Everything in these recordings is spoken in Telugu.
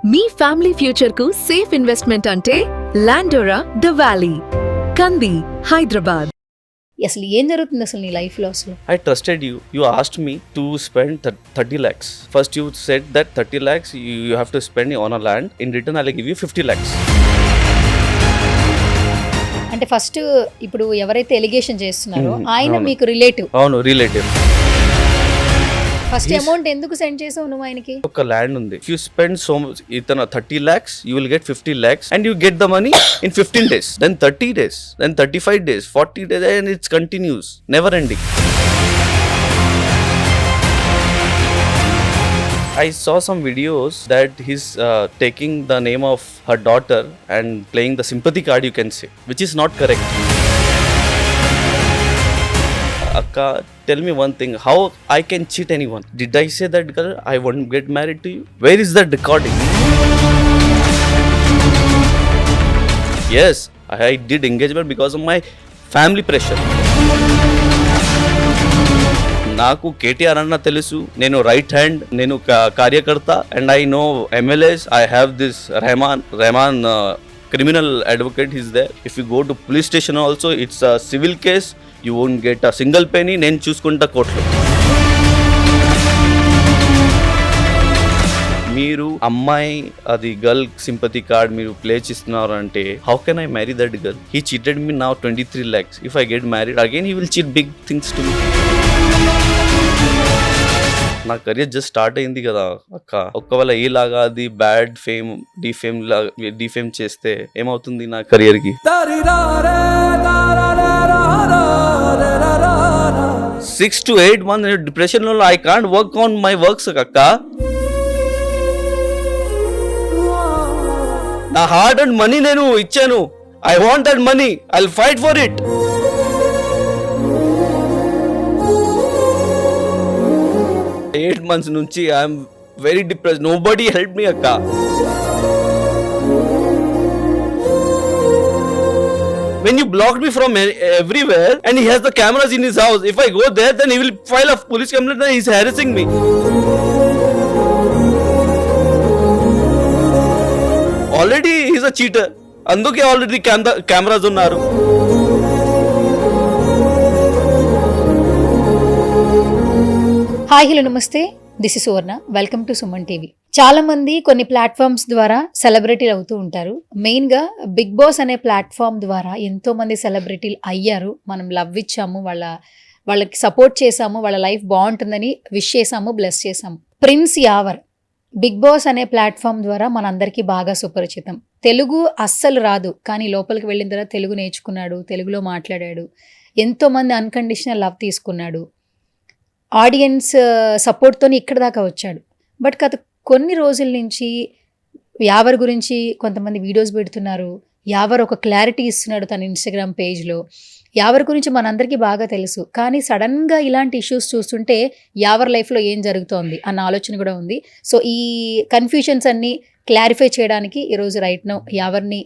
మీ ఫ్యామిలీ ఫ్యూచర్ కు సేఫ్ ఇన్వెస్ట్మెంట్ అంటే లాండోరా ద వ్యాలీ, కంది, హైదరాబాద్. అసలు ఏం జరుగుతుంది అసలు నీ లైఫ్ లో అసలు? I trusted you. You asked me to spend 30 lakhs. First you said that 30 lakhs you have to spend on a land. In return I'll give you 50 lakhs. అంటే ఫస్ట్ ఇప్పుడు ఎవరైతే ఎలిగేషన్ చేస్తున్నారో ఆయన మీకు రిలేటివ్? అవును, రిలేటివ్. ఫస్ట్ అమౌంట్ ఎందుకు సెండ్ చేసావు నువ్వు ఆయనకి? ఒక ల్యాండ్ ఉంది. If you spend so much, ఇతను 30 lakhs, you will get 50 lakhs and you get the money in 15 days, then 30 days, then 35 days, 40 days, and it's continuous, never ending. I saw some videos that he's taking the name of her daughter and playing the sympathy card, you can say, which is not correct. Akka, tell me one thing, how I can cheat anyone? Did I say that girl I won't get married to you? Where is that recording? Yes, I did engagement because of my family pressure. నాకు కేటీఆర్ అన్న తెలుసు, నేను రైట్ హ్యాండ్, నేను కార్యకర్త, and I know MLAs. I have this Rahman criminal advocate is there. If you go to police station also it's a civil case, you won't get a single penny. నేను చూసుకుంటా కోర్టులో. మీరు అమ్మాయి అది గర్ల్ సింపతి కార్డ్ మీరు ప్లే చేస్తున్నారు అంటే how can I marry that girl? He cheated me now 23 lakhs. If I get married again he will cheat big things to మీ. నా కెరియర్ జస్ట్ స్టార్ట్ అయింది కదా అక్క. ఒక్కవేళ ఈలాగా అది బ్యాడ్ ఫేమ్ డిఫేమ్ చేస్తే ఏమవుతుంది నా కెరియర్ కి? 6 to 8 months డిప్రెషన్ లో I can't work on my works అక్క. నా హార్డ్ అండ్ మనీ నేను ఇచ్చాను. I want that money. I will fight for it. Eight months నుంచి I'm very depressed. Nobody help me అక్క. When you blocked me from everywhere and he has the cameras in his house, if I go there then he will file a police complaint and he's harassing me. Already he's a cheater. అందుకే ఆల్రెడీ కెమెరాస్ ఉన్నారు. హాయ్, హలో, నమస్తే. This is Suvarna. Welcome to Suman TV. చాలా మంది కొన్ని ప్లాట్ఫామ్స్ ద్వారా సెలబ్రిటీలు అవుతూ ఉంటారు. మెయిన్గా బిగ్ బాస్ అనే ప్లాట్ఫామ్ ద్వారా ఎంతో మంది సెలబ్రిటీలు అయ్యారు. మనం లవ్ ఇచ్చాము, వాళ్ళకి సపోర్ట్ చేసాము, వాళ్ళ లైఫ్ బాగుంటుందని విష్ చేసాము, బ్లెస్ చేసాము. ప్రిన్స్ యావర్ బిగ్ బాస్ అనే ప్లాట్ఫామ్ ద్వారా మనందరికీ బాగా సుపరిచితం. తెలుగు అస్సలు రాదు, కానీ లోపలికి వెళ్ళిన తర్వాత తెలుగు నేర్చుకున్నాడు, తెలుగులో మాట్లాడాడు, ఎంతోమంది అన్కండిషనల్ లవ్ తీసుకున్నాడు, ఆడియన్స్ సపోర్ట్తో ఇక్కడ దాకా వచ్చాడు. బట్ గత కొన్ని రోజుల నుంచి యావర్ గురించి కొంతమంది వీడియోస్ పెడుతున్నారు. యావర్ ఒక క్లారిటీ ఇస్తున్నాడు తన ఇన్స్టాగ్రామ్ పేజ్లో. యావర్ గురించి మనందరికీ బాగా తెలుసు, కానీ సడన్గా ఇలాంటి ఇష్యూస్ చూస్తుంటే యావర్ లైఫ్లో ఏం జరుగుతోంది అన్న ఆలోచన కూడా ఉంది. సో ఈ కన్ఫ్యూషన్స్ అన్నీ క్లారిఫై చేయడానికి ఈరోజు రైట్ నౌ యావర్ని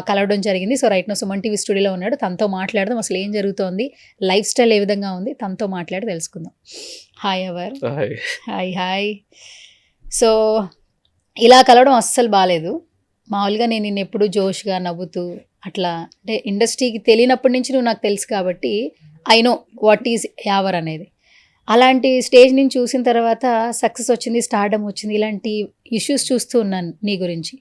కలవడం జరిగింది. So right now Suman TV స్టూడియోలో ఉన్నాడు. తనతో మాట్లాడదాం, అసలు ఏం జరుగుతోంది, లైఫ్ స్టైల్ ఏ విధంగా ఉంది, తనతో మాట్లాడి తెలుసుకుందాం. Hi ever. హాయ్. సో ఇలా కలవడం అస్సలు బాగాలేదు. మామూలుగా నేను నిన్ను ఎప్పుడు జోష్గా నవ్వుతూ అట్లా, అంటే ఇండస్ట్రీకి తెలియనప్పటి నుంచి నువ్వు నాకు తెలుసు కాబట్టి I know what is your అనేది. అలాంటి స్టేజ్ నుంచి చూసిన తర్వాత సక్సెస్ వచ్చింది, స్టార్డమ్ వచ్చింది, ఇలాంటి ఇష్యూస్ చూస్తూ ఉన్నాను నీ గురించి.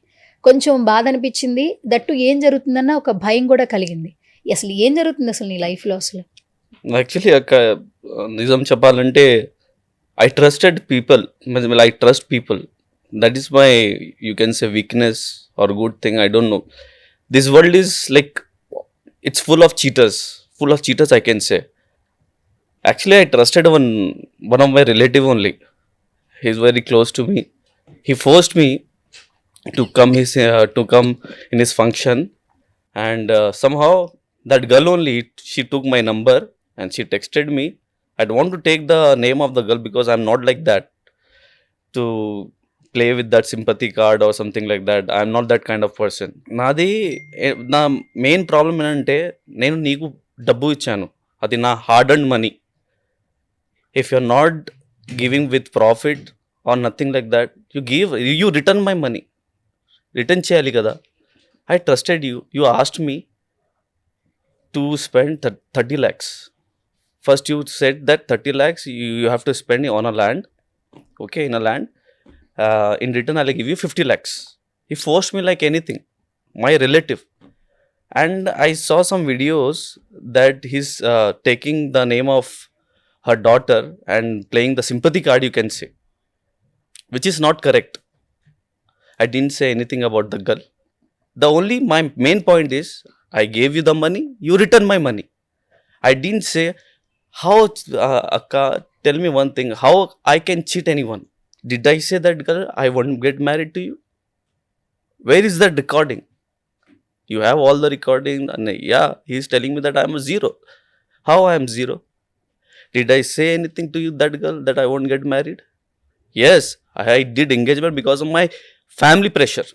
కొంచెం బాధ అనిపించింది, దట్టు ఏం జరుగుతుందన్న ఒక భయం కూడా కలిగింది. అసలు ఏం జరుగుతుంది అసలు నీ లైఫ్లో అసలు? యాక్చువల్లీ అక్క నిజం చెప్పాలంటే I trusted people. I trust people. That is my you can say weakness are good thing, I don't know. This world is like it's full of cheaters I can say. Actually I trusted one of my relative only. He's very close to me. He forced me to come in his function, and somehow that girl only, she took my number and she texted me. I don't want to take the name of the girl because I'm not like that to play with that sympathy card or something like that. I'm not that kind of person. నా మెయిన్ ప్రాబ్లం ఏంటంటే నేను నీకు డబ్బు ఇచ్చాను, అది నా hard and money. If you're not giving with profit or nothing like that, you return my money. Return చేయాలి కదా. I trusted you. You asked me to spend 30 lakhs. First you said that 30 lakhs you have to spend on a land, okay, in a land. In return I'll give you 50 lakhs. He forced me like anything, my relative. And I saw some videos that he's taking the name of her daughter and playing the sympathy card, you can say, which is not correct. I didn't say anything about the girl. My main point is, I gave you the money, you return my money. I didn't say how, Akka, tell me one thing, how I can cheat anyone? Did I say that girl, I won't get married to you? Where is that recording? You have all the recording, and yeah, he's telling me that I am a zero. How I am zero? Did I say anything to you, that girl, that I won't get married? Yes, I did engagement because of my family pressure.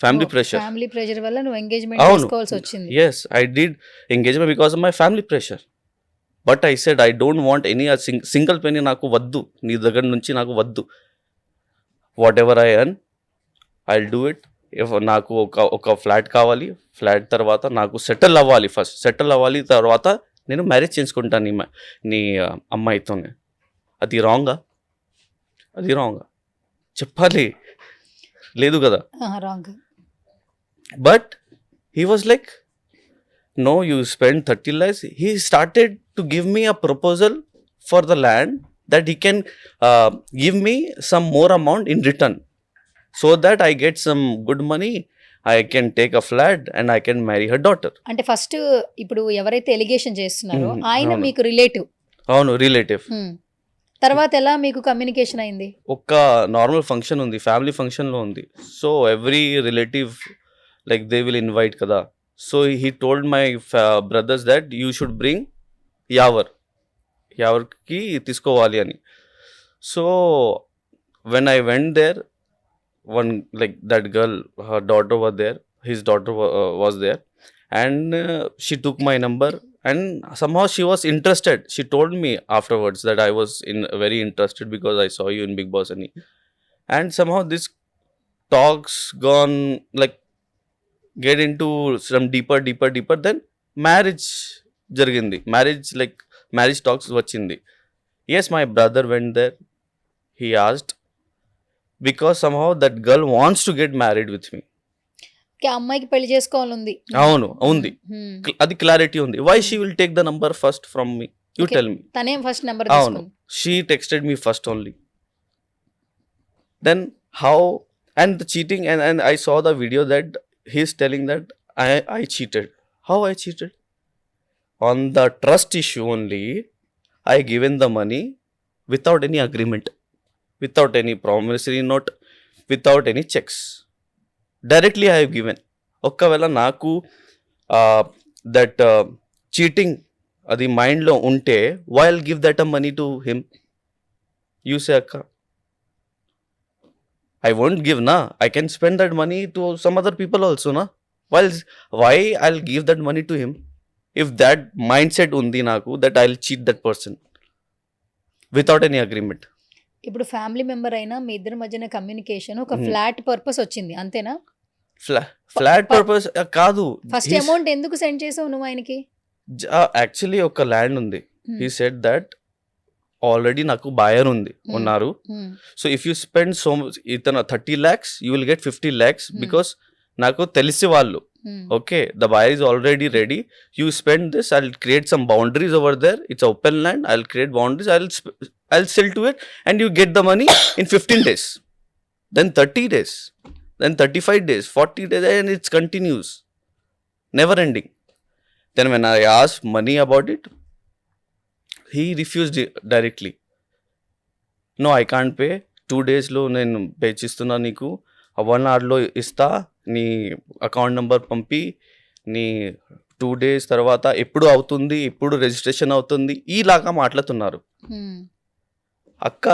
Family pressure. Family pressure వల్ల నువ్వు ఎంగేజ్మెంట్ అవును. చేసుకోవాల్సి వచ్చింది. Yes, I did engagement because of my family pressure. But I said I don't want any single penny నాకు వద్దు, నీ దగ్గర నుంచి నాకు వద్దు. Whatever I earn, I'll do it. If నాకు ఒక ఫ్లాట్ కావాలి, ఫ్లాట్ తర్వాత నాకు సెటిల్ అవ్వాలి, ఫస్ట్ సెటిల్ అవ్వాలి, తర్వాత నేను మ్యారేజ్ చేసుకుంటాను నీ అమ్మాయితోనే. అది రాంగా? అది రాంగా చెప్పాలి, లేదు కదా. Wrong. But he was like, no, you spend 30 lakhs. He started to give me a proposal for the land that he can give me some more amount in return, so that I get some good money, I can take a flat and I can marry her daughter. అంటే ఫస్ట్ ఇప్పుడు ఎవరైతే ఎలిగేషన్ చేస్తున్నారో ఆయన అవును. మీకు రిలేటివ్. అవును, రిలేటివ్. తర్వాత ఎలా మీకు కమ్యూనికేషన్ అయింది? ఒక నార్మల్ ఫంక్షన్ ఉంది, ఫ్యామిలీ ఫంక్షన్లో ఉంది. So every relative like they will invite kada. So he told my brothers that you should bring yavar ki tiskoవాలి అని. So when I went there, one like that girl, her daughter was there, his daughter was there, and she took my number, and somehow she was interested. She told me afterwards that I was very interested because I saw you in Bigg Boss ani. And somehow this talks gone like get into some deeper, then marriage jarigindi. Marriage talks vachindi. Yes, my brother went there. He asked because somehow that girl wants to get married with me. అమ్మాయికి పెళ్లి చేసుకోవాలంది. అవును, ఉంది, అది క్లారిటీ ఉంది. Why she will take the number first from me? You tell me. తనేం ఫస్ట్ నెంబర్ అవును, she texted me first only. Then how? And the cheating, and I saw the video that he's telling that I cheated. How I cheated? On the trust issue only, I given the money without any agreement, without any promissory note, without any checks. Directly I have given. ఒక్కవేళ నాకు that cheating అది మైండ్లో ఉంటే, why I'll give that money to him? You say, Akka. I won't give, na. I can spend that money to some other people also, na. Why I'll give that money to him? If that mindset undi naku, that I'll cheat that person without any agreement. ఇప్పుడు ఫ్యామిలీ మెంబర్ అయినా మీ ఇద్దరి మధ్యన కమ్యూనికేషన్ ఒక ఫ్లాట్ పర్పస్ వచ్చింది, అంతేనా? ఫ్లాట్ పర్పస్ కాదు. ఫస్ట్ అమౌంట్ ఎందుకు సెండ్ చేసావు నువ్వు ఆయనకి? యాక్చువల్లీ ఒక ల్యాండ్ ఉంది. He said that ఆల్రెడీ నాకు బయర్ ఉన్నారు. So if you spend so ఇతను 30 lakhs, you will get 50 lakhs because నాకు తెలిసి వాళ్ళు. Okay, the buyer is already ready. You spend this, I will create some boundaries over there. It's open land. I will create boundaries. I will sell to it and you get the money in 15 days, then 30 days, then 35 days, 40 days, and it's continues, never ending. Then when I asked money about it, he refused directly. No, I can't pay. 2 days లో నేను పే చేస్తున్నా నీకు, 1 hourలో ఇస్తా, నీ అకౌంట్ నెంబర్ పంపి, నీ 2 days తర్వాత ఎప్పుడు అవుతుంది, ఎప్పుడు రిజిస్ట్రేషన్ అవుతుంది, ఈలాగా మాట్లాడుతున్నారు. అక్క,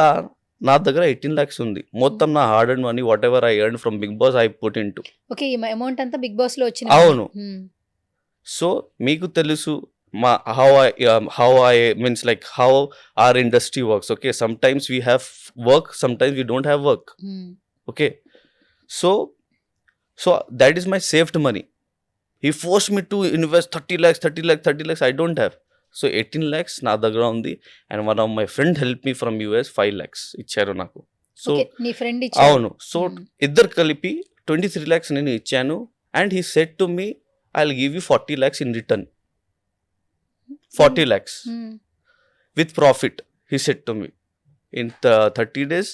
నా దగ్గర 18 lakhs ఉంది. మొత్తం నా hard and money, whatever I earn from big boss, I put into. Okay, ఈ అమౌంట్ అంతా బిగ్ బాస్ లో వచ్చింది. అవును. సో మీకు తెలుసు how I means like how our industry works. Okay, sometimes we have work, sometimes we don't have work. Okay, so So that is my saved money. He forced me to invest 30 lakhs, 30 lakhs, 30 lakhs. I don't have. So 18 lakhs నా దగ్గర ఉంది. And one of my friend helped me from US 5 lakhs ఇచ్చారు నాకు. సో ఓకే నీ ఫ్రెండ్ అవును. సో ఇద్దరు కలిపి 23 lakhs నేను ఇచ్చాను. And he said to me, I'll give you 40 lakhs in return. 40 lakhs with profit. He said to me, in 30 days,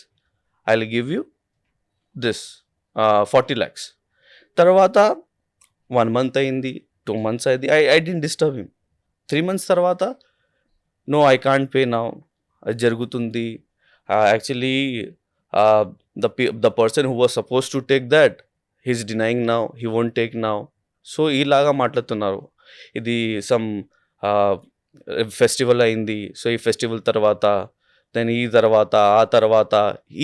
I'll give you this 40 lakhs. తర్వాత 1 month అయింది, 2 months అయింది. I didn't disturb him. 3 months తర్వాత, no, I can't pay now. అది జరుగుతుంది. Actually, the person who was supposed to take that, he's denying now. He won't take now. So ఇలాగా మాట్లాడుతున్నారు. ఇది సమ్ ఫెస్టివల్ అయింది. సో ఈ ఫెస్టివల్ తర్వాత దెన్ ఈ తర్వాత ఆ తర్వాత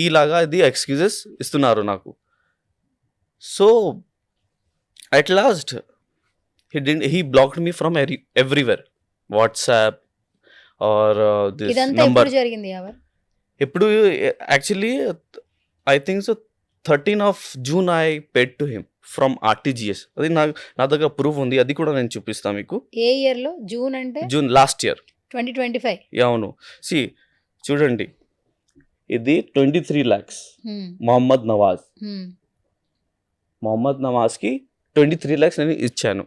ఇలాగా ఇది ఎక్స్క్యూజెస్ ఇస్తున్నారు నాకు. So at last he blocked me from everywhere. WhatsApp or this ఇదంతా నంబర్. ఎప్పుడు జరిగింది ఎవరు? ఎప్పుడు actually I think so 13 of June I paid to him from RTGS. అది నా దగ్గర ప్రూఫ్ ఉంది, అది కూడా నేను చూపిస్తాను మీకు. ఏ ఇయర్ లో? జూన్ అంటే జూన్ లాస్ట్ ఇయర్ 2025. అవును. సి చూడండి, ఇది 23 lakhs మొహమ్మద్ నవాజ్కి 23 lakhs నేను ఇచ్చాను.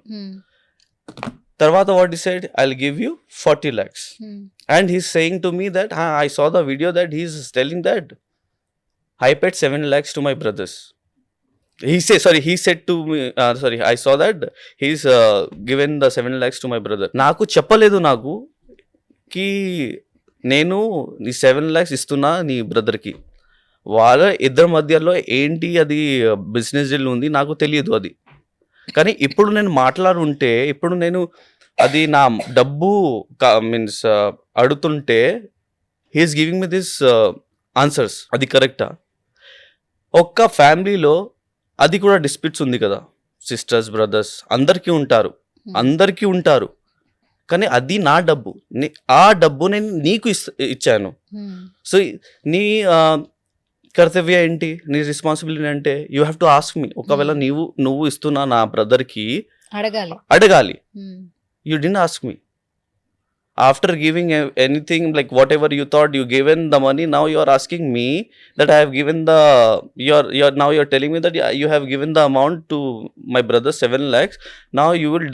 తర్వాత what decide I will give you 40 lakhs. And he's saying to me that I saw the video that he's telling that I paid 7 lakhs to my brothers. He said to me, I saw that he's given the 7 lakhs to my brother. నాకు చెప్పలేదు నాకు కి నేను నీ 7 lakhs ఇస్తున్నా నీ బ్రదర్కి. వాళ్ళ ఇద్దరి మధ్యలో ఏంటి అది బిజినెస్ డీల్ ఉంది, నాకు తెలియదు అది. కానీ ఇప్పుడు నేను మాట్లాడుంటే, ఇప్పుడు నేను అది నా డబ్బు మీన్స్ అడుగుతుంటే he's giving me this answers. అది కరెక్టా? ఒక్క ఫ్యామిలీలో అది కూడా డిస్ప్యూట్స్ ఉంది కదా, సిస్టర్స్ బ్రదర్స్ అందరికీ ఉంటారు. కానీ అది నా డబ్బు, ఆ డబ్బు నేను నీకు ఇచ్చాను. సో నీ కర్తవ్యం ఏంటి, నీ రెస్పాన్సిబిలిటీ అంటే you have to ask me. ఒకవేళ నువ్వు ఇస్తున్నా నా బ్రదర్కి అడగాలి. You didn't ask me. After giving anything, like whatever you thought you given the money, now you are asking me that I have given now you're telling me that you have given the amount to my brother 7 lakhs. Now you will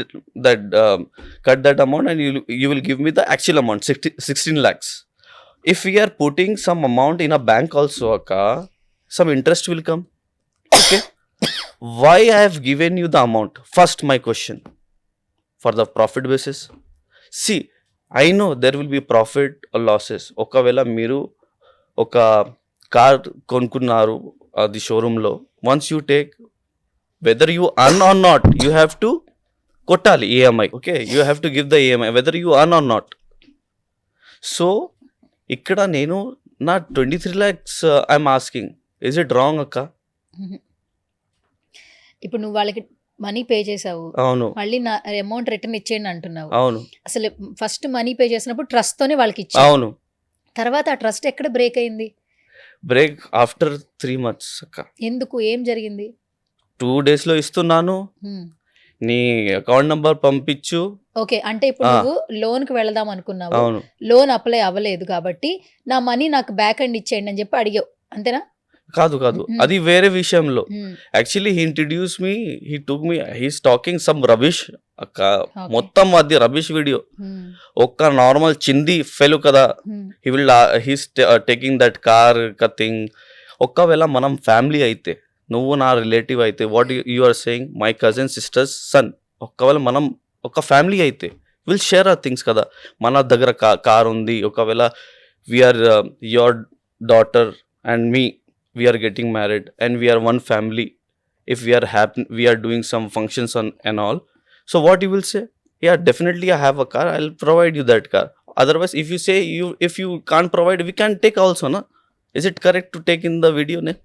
cut that amount and you will give me the actual amount 16 lakhs. If we are putting some amount in a bank also, some interest will come. Okay. Why I have given you the amount? First my question, for the profit basis. See, I know there will be profit or losses. ఒకవేళ మీరు ఒక కార్ కొనుక్కున్నారు అది షోరూంలో, once you take, whether you earn or not, you have to కొట్టాలి EMI. Okay, you have to give the EMI whether you earn or not. So ఇక్కడ నేను నా 23 lakhs I'm asking, is it wrong అక్క? ఇప్పుడు నువ్వు వాళ్ళకి మనీ పే చేసావు, అవును, మళ్ళీ నా అమౌంట్ రిటర్న్ ఇచ్చేయండి అంటున్నావు. అవును. అసలు ఫస్ట్ మనీ పే చేసినప్పుడు ట్రస్ట్ తోనే వాళ్ళకి ఇచ్చావు. అవును. తర్వాత ఆ ట్రస్ట్ ఎక్కడ బ్రేక్ అయింది? బ్రేక్ ఆఫ్టర్ 3 months అక్క. ఎందుకు? ఏం జరిగింది? 2 days లో ఇస్తున్నాను, నీ అకౌంట్ నంబర్ పంపించు. ఓకే, అంటే ఇప్పుడు నువ్వు లోన్ కి వెళదాం అనుకున్నావు, అవును, లోన్ అప్లై అవ్వలేదు కాబట్టి నా మనీ నాకు బ్యాక్ అండ్ ఇచ్చేయండి అని చెప్పి అడిగావు, అంతేనా? కాదు, అది వేరే విషయంలో. Actually he introduce me, he took me, he's talking some rubbish అక్క. మొత్తం అది రబిష్ వీడియో. ఒక్క నార్మల్ చింది ఫెలు కదా, he's taking that car thing. ఒకవేళ మనం ఫ్యామిలీ అయితే, నువ్వు నా రిలేటివ్ అయితే, what you are saying my cousin sisters son, ఒకవేళ మనం ఒక ఫ్యామిలీ అయితే విల్ షేర్ ఆర్ థింగ్స్ కదా. మన దగ్గర కార్ ఉంది, ఒకవేళ we are your daughter and me, we are getting married and we are one family. If we are doing some functions and all, so what you will say, yeah, definitely I have a car, I'll provide you that car. Otherwise if you say if you can't provide, we can take also, na? Is it correct to take in the video ne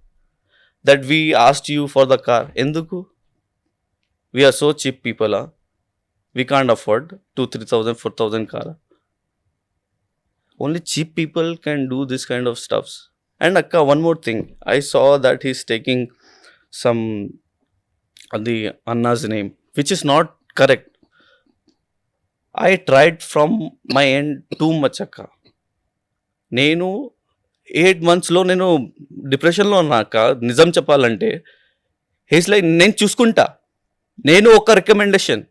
that we asked you for the car? Enduku? We are so cheap people, we can't afford 2,000-3,000 4,000 car. Only cheap people can do this kind of stuffs. And akka, one more thing, I saw that he's taking some అది అన్నా's name, which is not correct. I tried from my end too much అక్క. నేను 8 monthsలో నేను డిప్రెషన్లో ఉన్నాక నిజం చెప్పాలంటే హీస్ లైక్ నేను చూసుకుంటా, నేను ఒక recommendation,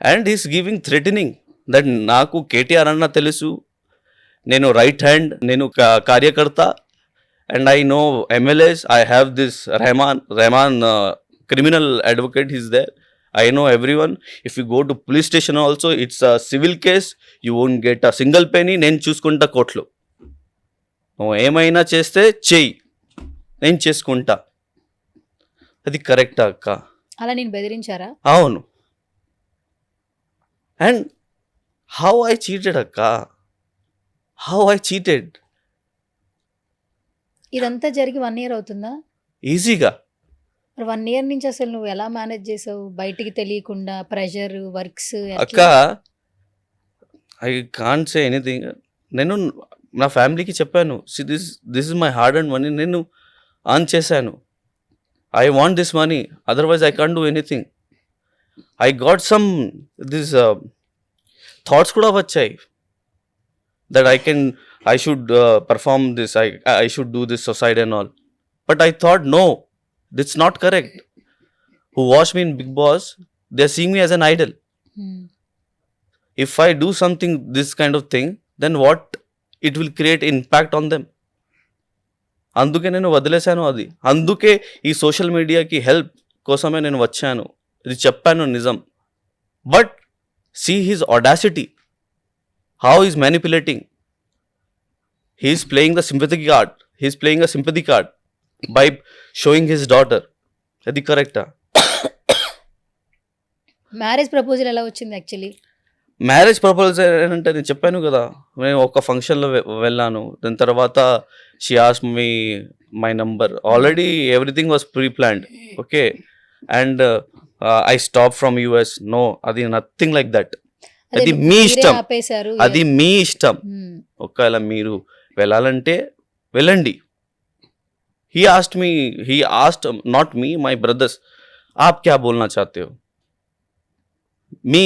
and he's giving threatening that నాకు కేటీఆర్ అన్న తెలుసు, నేను రైట్ హ్యాండ్, నేను కార్యకర్త, and I know MLAs, I have this Rahman criminal advocate, is there, I know everyone. If you go to police station also, it's a civil case. You won't get a single penny. నేను చూసుకుంటా కోర్టులో. నువ్వు ఏమైనా చేస్తే చెయ్యి, నేను చేసుకుంటా. అది కరెక్టా అక్క? అలా నేను బెదిరించారా? అవును. అండ్ హౌ ఐ చీటెడ్ అక్క, హౌ ఐ చీటెడ్. ఇదంతా జరిగి 1 year అవుతుందా? ఈజీగా. 1 year నుంచి అసలు నువ్వు ఎలా మేనేజ్ చేసావు? బయటికి తెలియకుండా ప్రెషర్, వర్క్స్ అక్క, ఐ కాంట్ సే ఎనీథింగ్. నేను నా ఫ్యామిలీకి చెప్పాను, this is my hard and money, నేను ఆన్ చేశాను, I want this money, otherwise I can't do anything. I got some this thoughts కూడా వచ్చాయి that I should perform this, I should do this society and all. But I thought no, that's not correct. Who watch me in Big Boss, they're seeing me as an idol. If I do something this kind of thing, then what it will create impact on them. అందుకే నేను వదిలేశాను అది. అందుకే ఈ సోషల్ మీడియాకి హెల్ప్ కోసమే నేను వచ్చాను, ఇది చెప్పాను నిజం. But see his audacity, how is manipulating. He's playing the sympathy card, he's playing a sympathy card by showing his daughter. అది కరెక్టా? మ్యారేజ్ ప్రపోజల్ ఎలా వచ్చింది యాక్చువల్లీ? మ్యారేజ్ ప్రపోజల్ అంటే నేను చెప్పాను కదా, నేను ఒక ఫంక్షన్లో వెళ్ళాను, దాని తర్వాత she asked me my number. Already everything was pre planned, okay, and I stop from US. No, అది నథింగ్ లైక్ దట్. అది మీ ఇష్టం, అది మీ ఇష్టం. ఒకవేళ మీరు వెళ్ళాలంటే వెళ్ళండి. He asked not me, my brothers, आप क्या बोलना चाहते हो? Me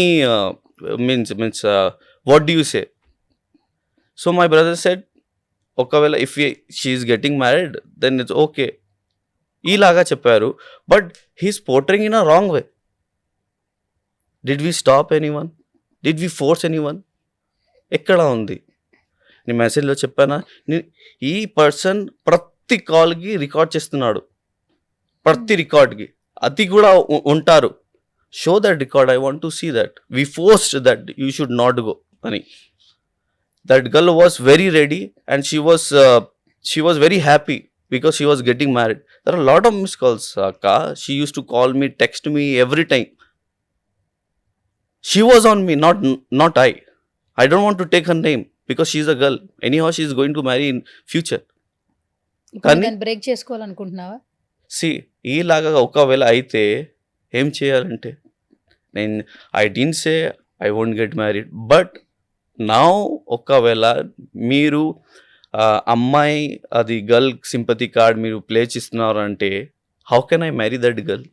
means what do you say? So my brother said, ఒకవేళ if she is getting married, then it's okay. ఇలాగా చెప్పారు, but he's portraying in a wrong way. Did we stop anyone? Did we force anyone? ఎక్కడ ఉంది? నీ మెసేజ్లో చెప్పానా, ఈ పర్సన్ ప్రతి కాల్కి రికార్డ్ చేస్తున్నాడు, ప్రతి రికార్డ్కి. అది కూడా ఉంటారు, show that record, I want to see that. We forced that you should not go అని. That girl was very ready and she was very happy because she was getting married. There are lot of miss calls అక్క. She use to call me, text me every time. She was on me, not I. I don't want to take her name because she is a girl. Anyhow she is going to marry in future. కానీ బ్రేక్ చేసుకోవాలనుకుంటున్నావా? సి ఈలాగా ఒకవేళ అయితే ఏం చేయాలంటే, నేను I didn't say I won't get married, but now ఒకవేళ మీరు అమ్మాయి అది గర్ల్ సింపతి కార్డ్ మీరు ప్లే చేస్తున్నారు అంటే, how can I marry that girl?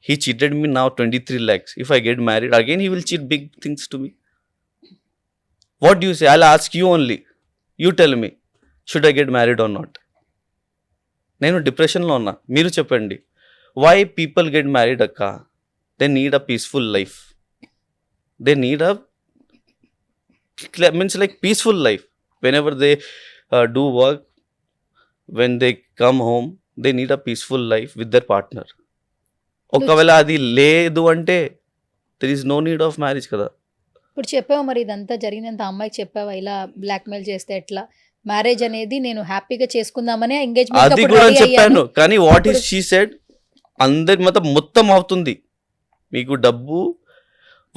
He cheated me now 23 lakhs. If I get married again, he will cheat big things to me. What do you say? I'll ask you only. You tell me, should I get married or not? నేను డిప్రెషన్లో ఉన్నా, మీరు చెప్పండి. వై పీపుల్ గెట్ మ్యారీడ్ అక్క? They need a peaceful life. They need a means like peaceful life. Whenever they do work, when they come home, they need a peaceful life with their partner. ఒకవేళ అది లేదు అంటే there is no need of marriage కదా. ఇప్పుడు చెప్పావా మరి, ఇదంతా జరిగినంత అమ్మాయికి చెప్పావా ఇలా బ్లాక్మెయిల్ చేస్తే ఎట్లా? మ్యారేజ్ అనేది నేను హ్యాపీగా చేసుకుందామని ఎంగేజ్మెంట్ అది కూడా చెప్పాను, కానీ వాట్ ఈస్ షీ సెడ్, అందరి మొత్తం అవుతుంది, మీకు డబ్బు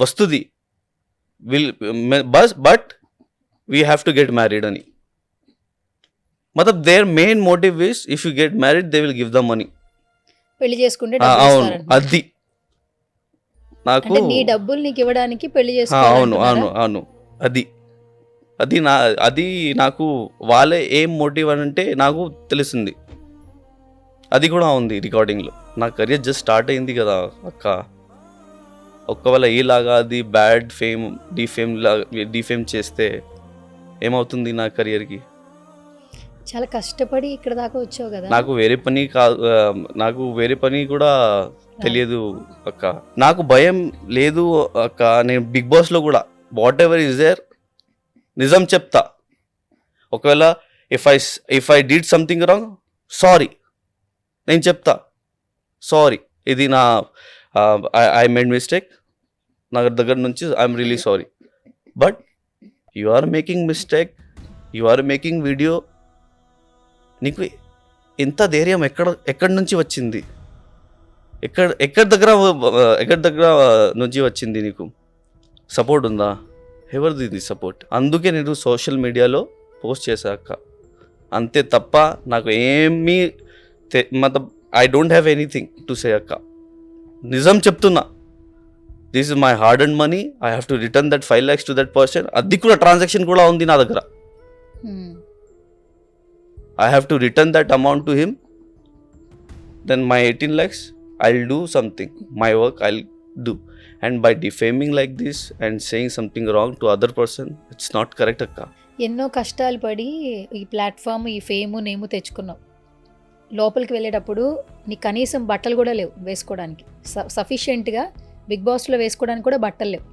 వస్తుంది, but we have to get married అని. Their main motive is if you get married they will give the money. పెళ్లి చేసుకుంటే అవును, అది నాకు నీ డబ్బులు నీకు ఇవ్వడానికి పెళ్లి అవును అవును అవును అది నాకు వాళ్ళే ఏం మోటివ్ అని అంటే నాకు తెలిసింది. అది కూడా ఉంది రికార్డింగ్లో. నా కెరియర్ జస్ట్ స్టార్ట్ అయింది కదా అక్క. ఒకవేళ ఈలాగా అది బ్యాడ్ ఫేమ్ డిఫేమ్ చేస్తే ఏమవుతుంది నా కెరియర్కి? చాలా కష్టపడి ఇక్కడ దాకా వచ్చావు కదా. నాకు వేరే పని కాదు, నాకు వేరే పని కూడా తెలియదు అక్క. నాకు భయం లేదు అక్క. నేను బిగ్ బాస్లో కూడా వాట్ ఎవర్ ఇస్ దేర్ నిజం చెప్తా. ఒకవేళ if I did something wrong, sorry నేను చెప్తా. సారీ, ఇది నా ఐ మేడ్ మిస్టేక్, నా దగ్గర నుంచి I'm really sorry. But you are making mistake, you are making video. నీకు ఎంత ధైర్యం ఎక్కడి నుంచి వచ్చింది? ఎక్కడి దగ్గర నుంచి వచ్చింది? నీకు సపోర్ట్ ఉందా? ఎవరిది ఇది సపోర్ట్? అందుకే నేను సోషల్ మీడియాలో పోస్ట్ చేశాక అంతే తప్ప నాకు ఏమీ I don't have anything to say అక్క. నిజం చెప్తున్నా. This is my hard and money. I have to return that 5 lakhs to that person. అది కూడా ట్రాన్సాక్షన్ కూడా ఉంది నా దగ్గర. I have to return that amount to him. Then my 18 lakhs, I'll do something. My work I'll do. And by defaming like this and saying something wrong to other person, it's not correct akka. ఎన్నో కష్టాలు పడి ఈ ప్లాట్ఫామ్, ఈ ఫేమ్, నేము తెచ్చుకున్నావు. లోపలికి వెళ్ళేటప్పుడు నీకు కనీసం బట్టలు కూడా లేవు వేసుకోవడానికి. సఫిషియెంట్గా బిగ్ బాస్లో వేసుకోవడానికి కూడా బట్టలు లేవు.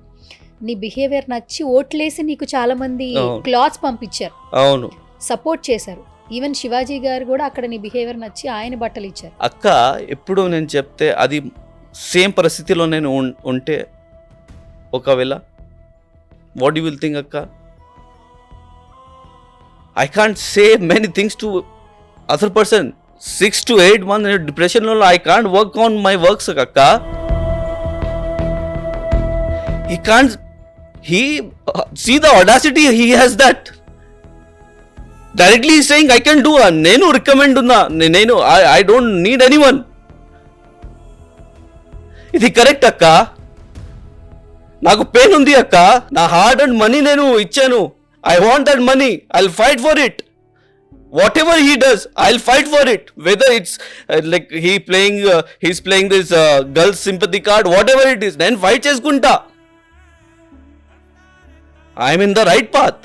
నీ బిహేవియర్ నచ్చి ఓట్లేసి నీకు చాలామంది క్లాత్స్ పంపించారు, అవును, సపోర్ట్ చేశారు. ఈవెన్ శివాజీ గారు కూడా అక్కడ నీ బిహేవియర్ నచ్చి ఆయన బట్టలు ఇచ్చారు. అక్క ఎప్పుడు నేను చెప్తే అది సేమ్ పరిస్థితిలో నేను ఉంటే ఒకవేళ వాట్ యూ విల్ థింక్ అక్క? I can't say many things to other person. 6 to 8 months నేను డిప్రెషన్లో, I can't work on my works అక్క. He can't, see the audacity he has that. Directly he's saying I can do, nenu recommend unna, nenu I don't need anyone. Idi correct akka? Naku pain undi akka. Na hard and money nenu ichchanu. I want that money. I'll fight for it. Whatever he does, I'll fight for it. Whether it's like he's playing this girl sympathy card, whatever it is, then fight cheskunta. I'm in the right path.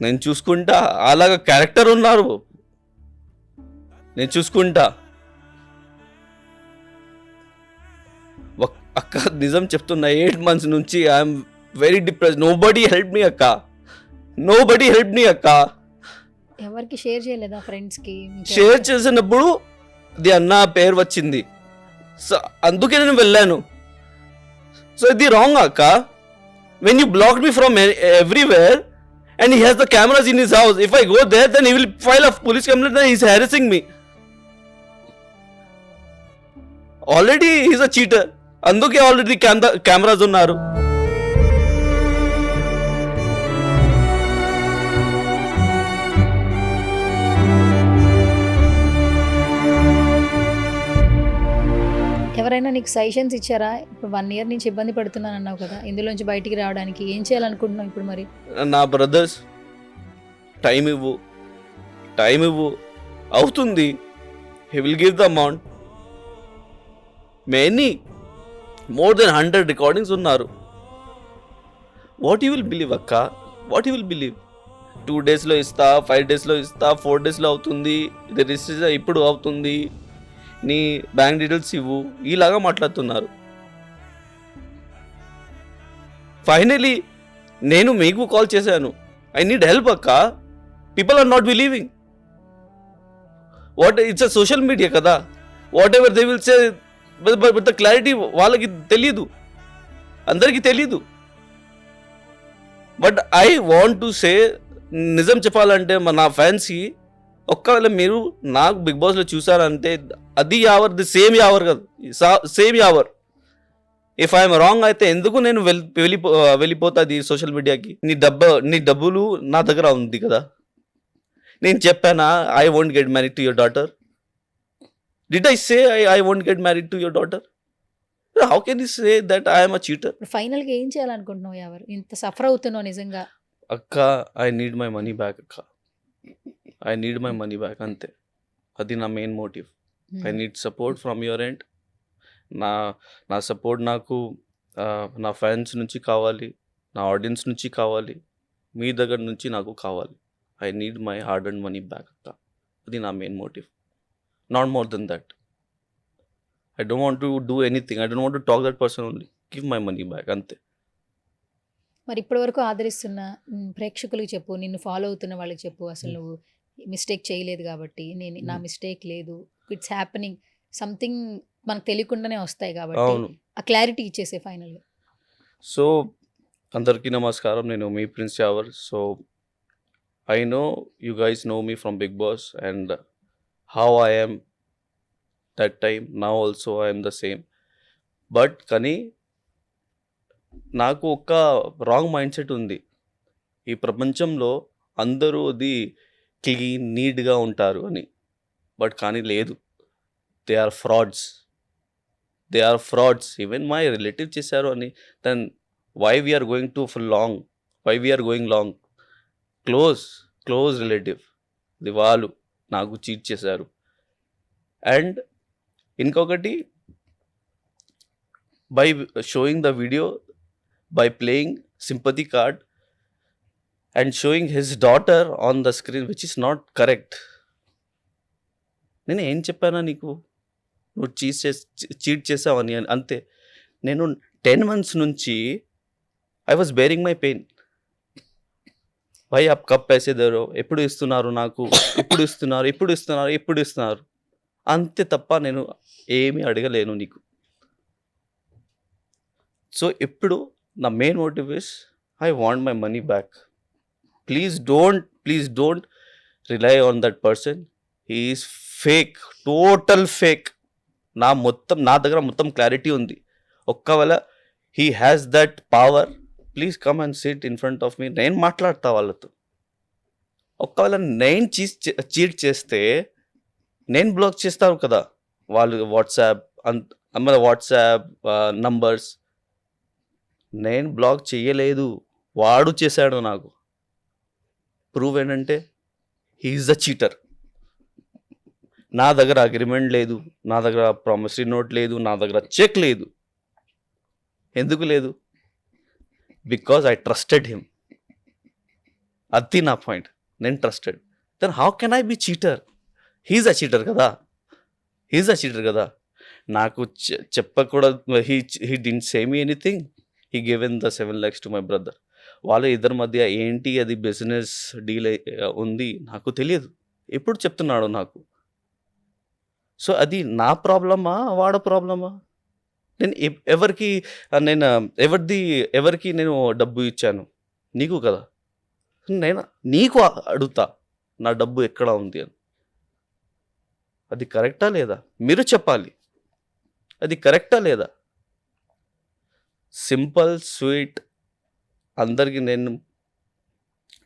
నేను చూసుకుంటా. అలాగా క్యారెక్టర్ ఉన్నారు, నేను చూసుకుంటా. అక్క నిజం చెప్తున్నా, 8 months నుంచి I'm very depress. Nobody help me అక్క, నోబడీ హెల్ప్ మీ అక్క. ఎవరికి షేర్ చేయలేదా? ఫ్రెండ్స్కి షేర్ చేసినప్పుడు అది అన్న పేరు వచ్చింది, సో అందుకే నేను వెళ్ళాను. సో ఇది రాంగ్ అక్క. When you blocked me from everywhere and he has the cameras in his house, if I go there then he will file a police complaint that he is harassing me. Already he is a cheater. Anduke already cameras unnaru. ఎవరైనా నీకు సజెషన్స్ ఇచ్చారా? ఇప్పుడు 1 year నుంచి ఇబ్బంది పడుతున్నాను అన్నావు కదా, ఇందులోంచి బయటికి రావడానికి ఏం చేయాలనుకుంటున్నావు ఇప్పుడు మరి? నా బ్రదర్స్ టైం ఇవ్వు అవుతుంది. He will give the amount. More than 100 recordings ఉన్నారు. వాట్ యూ విల్ బిలీవ్ అక్క? What you will believe? 2 daysలో ఇస్తా, 5 daysలో ఇస్తా, 4 daysలో అవుతుంది, ఇది రిజిస్టర్ ఇప్పుడు అవుతుంది, నీ బ్యాంక్ డీటెయిల్స్ ఇవ్వు, ఈలాగా మాట్లాడుతున్నారు. ఫైనలీ నేను మీకు కాల్ చేశాను, ఐ నీడ్ హెల్ప్ అక్క. People are not believing. It's a social media కదా, whatever they will say, but the clarity వాళ్ళకి తెలియదు, అందరికీ తెలియదు. But I want to say, నిజం చెప్పాలంటే నా ఫ్యాన్స్కి, ఒక్కవేళ మీరు నాకు బిగ్ బాస్లో చూసారంటే అది యావర్, ది సేమ్ యావర్ కదా, same your. If I'm wrong అయితే ఎందుకు నేను వెళ్ళిపోతుంది సోషల్ మీడియాకి? నీ డబ్బులు నా దగ్గర ఉంది కదా. నేను చెప్పానా I won't get married to your daughter? Did I say I won't get married to your daughter? How can you say that I'm a cheater? ఫైనల్గా ఏం చేయాలనుకుంటున్నావు? ఎవరు ఇంత సఫర్ అవుతున్నావు నిజంగా? అక్క, I need my money back అక్క. I need my money back అంతే. అది నా main motive. I need support from your end. నా నా సపోర్ట్ నాకు నా ఫ్యాన్స్ నుంచి కావాలి, నా ఆడియన్స్ నుంచి కావాలి, మీ దగ్గర నుంచి నాకు కావాలి. I need my hard and money back అక్క. అది నా main motive. Not more than that. I don't want to do anything. I don't want to talk that person only. Give my money back అంతే. మరి ఇప్పటివరకు ఆదరిస్తున్న ప్రేక్షకులకు చెప్పు, నిన్ను ఫాలో అవుతున్న వాళ్ళకి చెప్పు, అసలు నువ్వు మిస్టేక్ చేయలేదు కాబట్టి, నా మిస్టేక్ లేదు, ఇట్స్ హ్యాపెనింగ్, సంథింగ్ మనకు తెలియకుండానే వస్తాయి కాబట్టి అవును. ఆ క్లారిటీ ఇచ్చేసే ఫైనల్గా. సో అందరికీ నమస్కారం. నేను మీ Prince Yawar. So I know you guys know me from big Boss and how I am that time. Now also I am the same. But కానీ నాకు ఒక రాంగ్ మైండ్ సెట్ ఉంది. ఈ ప్రపంచంలో అందరూ అది క్లీన్ నీట్గా ఉంటారు అని. బట్ కానీ లేదు. They are frauds. Even my relative చేశారు అని. Then why we are going to long, why we are going long? Close relative ఇది వాళ్ళు నాకు చీట్ చేశారు. అండ్ ఇంకొకటి, by showing the video, by playing sympathy card and showing his daughter on the screen, which is not correct. నేను ఏం చెప్పానా నీకు? నువ్వు చీట్ చేసావని అంతే. నేను 10 months నుంచి I was bearing my pain. Why అప్ కప్ पैसे दे रहे हो? ఎప్పుడు ఇస్తున్నారు నాకు? ఎప్పుడు ఇస్తున్నారు అంతే తప్ప నేను ఏమీ అడగలేను నీకు. సో ఇప్పుడు నా main motive is I want my money back. Please don't rely on that person. He is fake, total fake. నా దగ్గర మొత్తం క్లారిటీ ఉంది. ఒక్కవేళ he has that power, please come and sit in front of me. నేను మాట్లాడతా వాళ్ళతో. ఒక్కవేళ నేను చీట్ చేస్తే నేను బ్లాక్ చేస్తాను కదా. వాళ్ళు వాట్సాప్ నంబర్స్ నేను బ్లాక్ చేయలేదు, వాడు చేశాడు నాకు. ప్రూవ్ ఏంటంటే హీ ఈజ్ ద చీటర్. నా దగ్గర అగ్రిమెంట్ లేదు, నా దగ్గర ప్రామిసరీ నోట్ లేదు, నా దగ్గర చెక్ లేదు. ఎందుకు లేదు? Because I trusted him. అది నా పాయింట్. నేను trusted. Then how can I be cheater? He's a cheater కదా. నాకు చెప్పకూడదు. He didn't say me anything. He given the 7 lakhs to my brother. వాళ్ళ ఇద్దరి మధ్య ఏంటి అది బిజినెస్ డీల్ ఉంది నాకు తెలియదు. ఎప్పుడు చెప్తున్నాడు నాకు? సో అది నా ప్రాబ్లమా, వాడ ప్రాబ్లమా? నేను ఎవరికి నేను డబ్బు ఇచ్చాను? నీకు కదా. నేను నీకు అడుగుతా, నా డబ్బు ఎక్కడ ఉంది అని. అది కరెక్టా లేదా? మీరు చెప్పాలి. అది కరెక్టా లేదా? సింపుల్ స్వీట్ అందరికీ నేను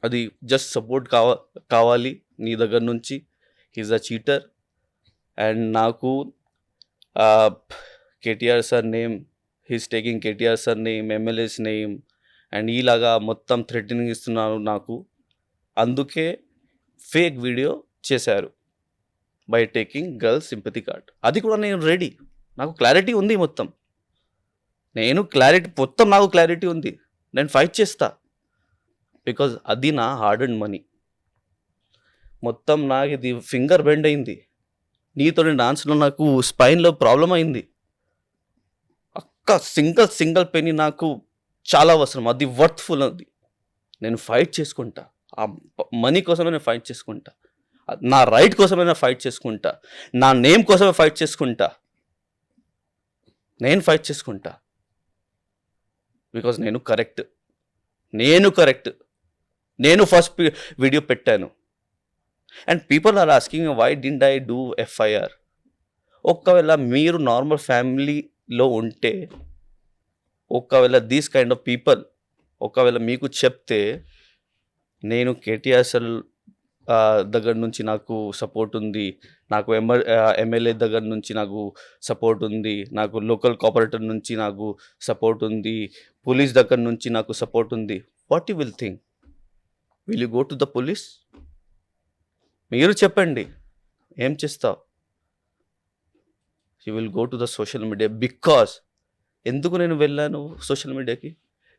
అది జస్ట్ సపోర్ట్ కావాలి నీ దగ్గర నుంచి. He's a cheater. అండ్ నాకు KTR sir name, he's taking KTR sir name, MLAs name and ఈలాగా మొత్తం థ్రెటనింగ్ ఇస్తున్నారు నాకు. అందుకే ఫేక్ వీడియో చేశారు by taking girls sympathy card. అది కూడా నేను రెడీ. నాకు క్లారిటీ ఉంది మొత్తం. నాకు క్లారిటీ ఉంది. నేను ఫైట్ చేస్తా. బికాజ్ అది నా హార్డ్ అండ్ మనీ. మొత్తం నాకు ఇది ఫింగర్ బెండ్ అయింది. నీతో డాన్స్లో నాకు స్పైన్లో ప్రాబ్లం అయింది. సింగిల్ పెనీ నాకు చాలా అవసరం. అది వర్త్ఫుల్. అది నేను ఫైట్ చేసుకుంటా. ఆ మనీ కోసమే నేను ఫైట్ చేసుకుంటా. నా రైట్ కోసమే నేను ఫైట్ చేసుకుంటా. నా నేమ్ కోసమే ఫైట్ చేసుకుంటా. బికాజ్ నేను కరెక్ట్. నేను ఫస్ట్ వీడియో పెట్టాను. And people are asking why didn't I do FIR. ఒకవేళ మీరు నార్మల్ ఫ్యామిలీలో ఉంటే, ఒకవేళ దీస్ కైండ్ ఆఫ్ పీపుల్ ఒకవేళ మీకు చెప్తే, నేను కేటీఆర్ సార్ దగ్గర నుంచి నాకు సపోర్ట్ ఉంది, నాకు ఎమ్మెల్యే దగ్గర నుంచి నాకు సపోర్ట్ ఉంది, నాకు లోకల్ కోఆపరేటర్ నుంచి నాకు సపోర్ట్ ఉంది, పోలీస్ దగ్గర నుంచి నాకు సపోర్ట్ ఉంది. What you will think? Will you go to the police? మీరు చెప్పండి ఏం చేస్తావు? You will go to the social media because ఎందుకు నేను వెళ్ళాను సోషల్ మీడియాకి?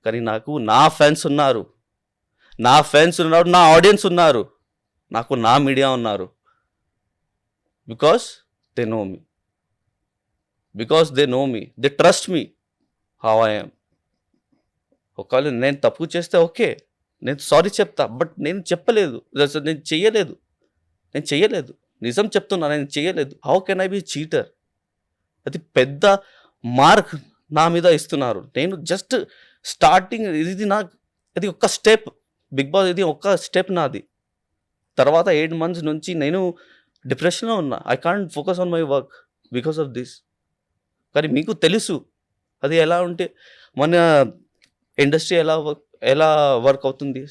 కానీ నాకు నా ఫ్యాన్స్ ఉన్నారు, నా ఆడియన్స్ ఉన్నారు, నాకు నా మీడియా ఉన్నారు. Because they know me, they trust me how I am. ఒకవేళ నేను తప్పు చేస్తే ఓకే, నేను సారీ చెప్తా, బట్ నేను చెప్పలేదు, నేను చెయ్యలేదు, నిజం చెప్తున్నా, నేను చెయ్యలేదు. How can I be cheater? అది పెద్ద మార్క్ నా మీద ఇస్తున్నారు. నేను జస్ట్ స్టార్టింగ్, ఇది ఒక్క స్టెప్, బిగ్ బాస్ ఇది ఒక్క స్టెప్ నాది. తర్వాత 8 months నుంచి నేను డిప్రెషన్లో ఉన్నా. I can't focus on my work because of this. కానీ మీకు తెలుసు అది ఎలా ఉంటే మన ఇండస్ట్రీ ఎలా వర్క్ అవుతుంది.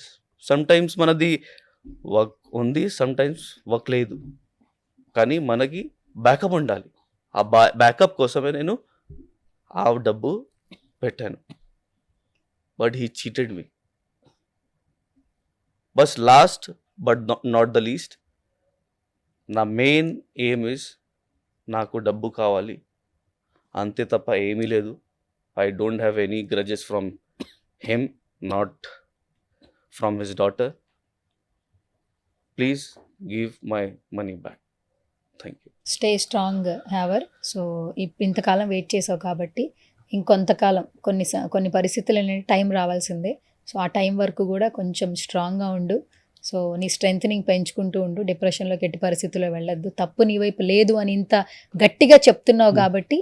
సమ్టైమ్స్ మనది వర్క్ ఉంది, సమ్టైమ్స్ వర్క్ లేదు, కానీ మనకి బ్యాకప్ ఉండాలి. ఆ బ్యాకప్ కోసమే నేను ఆ డబ్బు పెట్టాను. But he cheated me. బస్ last but not the least, నా మెయిన్ ఎయిమ్ ఇస్ నాకు డబ్బు కావాలి, అంతే తప్ప ఏమీ లేదు. I don't have any grudges from him, not from his daughter. Please give my money back. Thank you. Stay strong Yawar. So ఇంతకాలం వెయిట్ చేసావు కాబట్టి ఇంకొంతకాలం కొన్ని పరిస్థితులు అనేది టైం రావాల్సిందే. సో ఆ టైం వరకు కూడా కొంచెం స్ట్రాంగ్గా ఉండు. సో నీ స్ట్రెంగ్త్నింగ్ పెంచుకుంటూ ఉండు. డిప్రెషన్లోకి ఎట్టి పరిస్థితుల్లో వెళ్ళొద్దు. తప్పు నీ వైపు లేదు అని ఇంత గట్టిగా చెప్తున్నావు కాబట్టి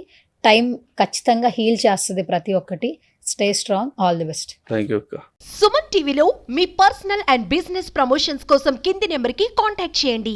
టైం ఖచ్చితంగా హీల్ చేస్తుంది ప్రతి ఒక్కటి. Stay strong. All the best. Thank you అక్క. సుమన్ టీవీలో మీ పర్సనల్ అండ్ బిజినెస్ ప్రమోషన్స్ కోసం కింది నెంబర్కి కాంటాక్ట్ చేయండి.